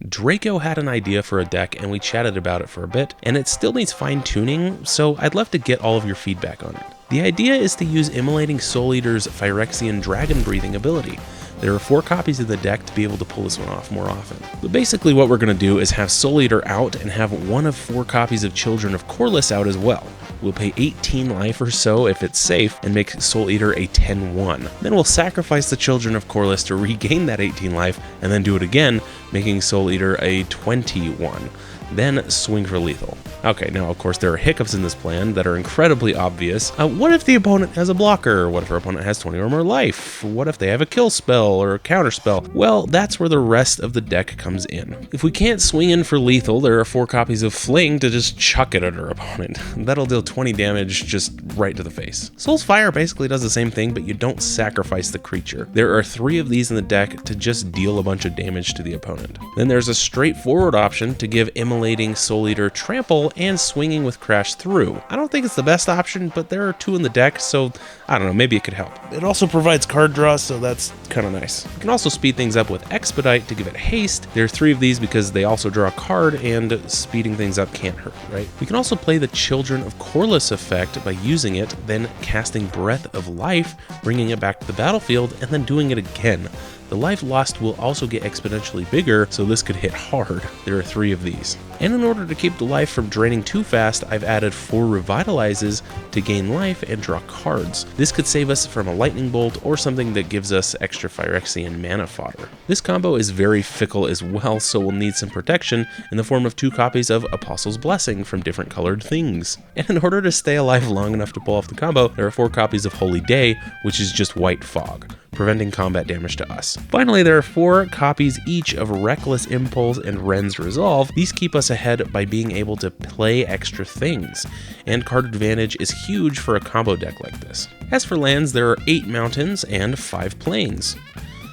Draco had an idea for a deck and we chatted about it for a bit, and it still needs fine tuning, so I'd love to get all of your feedback on it. The idea is to use Immolating Souleater's Phyrexian Dragon Breathing ability. There are 4 copies of the deck to be able to pull this one off more often. But basically what we're going to do is have Souleater out and have one of 4 copies of Children of Korlis out as well. We'll pay 18 life or so if it's safe and make Souleater a 10-1. Then we'll sacrifice the Children of Korlis to regain that 18 life and then do it again, making Souleater a 21. Then swing for lethal. Okay, now of course there are hiccups in this plan that are incredibly obvious. What if the opponent has a blocker? What if our opponent has 20 or more life? What if they have a kill spell or a counter spell? Well, that's where the rest of the deck comes in. If we can't swing in for lethal, there are 4 copies of Fling to just chuck it at our opponent. That'll deal 20 damage just right to the face. Soul's Fire basically does the same thing, but you don't sacrifice the creature. There are 3 of these in the deck to just deal a bunch of damage to the opponent. Then there's a straightforward option to give Immolating Souleater Trample and swinging with Crash Through. I don't think it's the best option, but there are 2 in the deck, so I don't know, maybe it could help. It also provides card draw, so that's kind of nice. You can also speed things up with Expedite to give it haste. There are 3 of these because they also draw a card, and speeding things up can't hurt, right? We can also play the Children of Korlis effect by using it, then casting Breath of Life, bringing it back to the battlefield, and then doing it again. The life lost will also get exponentially bigger, so this could hit hard. There are 3 of these. And in order to keep the life from draining too fast, I've added 4 Revitalizes to gain life and draw cards. This could save us from a Lightning Bolt or something that gives us extra Phyrexian mana fodder. This combo is very fickle as well, so we'll need some protection in the form of 2 copies of Apostle's Blessing from different colored things. And in order to stay alive long enough to pull off the combo, there are 4 copies of Holy Day, which is just white fog, preventing combat damage to us. Finally, there are 4 copies each of Reckless Impulse and Ren's Resolve. These keep us ahead by being able to play extra things, and card advantage is huge for a combo deck like this. As for lands, there are 8 mountains and 5 plains.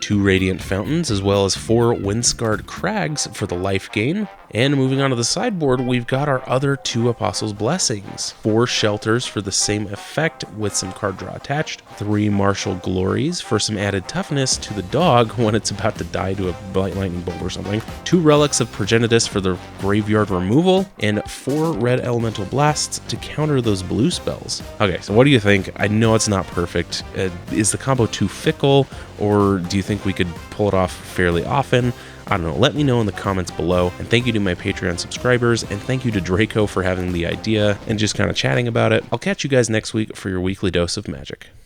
2 Radiant Fountains, as well as 4 Windscarred Crags for the life gain. And moving on to the sideboard, we've got our other 2 Apostles' Blessings, 4 Shelters for the same effect with some card draw attached, 3 Martial Glories for some added toughness to the dog when it's about to die to a lightning bolt or something, 2 Relics of Progenitus for the graveyard removal, and 4 Red Elemental Blasts to counter those blue spells. Okay, so what do you think? I know it's not perfect. Is the combo too fickle, or do you think we could pull it off fairly often? I don't know, let me know in the comments below, and thank you to my Patreon subscribers, and thank you to Draco for having the idea and just kind of chatting about it. I'll catch you guys next week for your weekly dose of magic.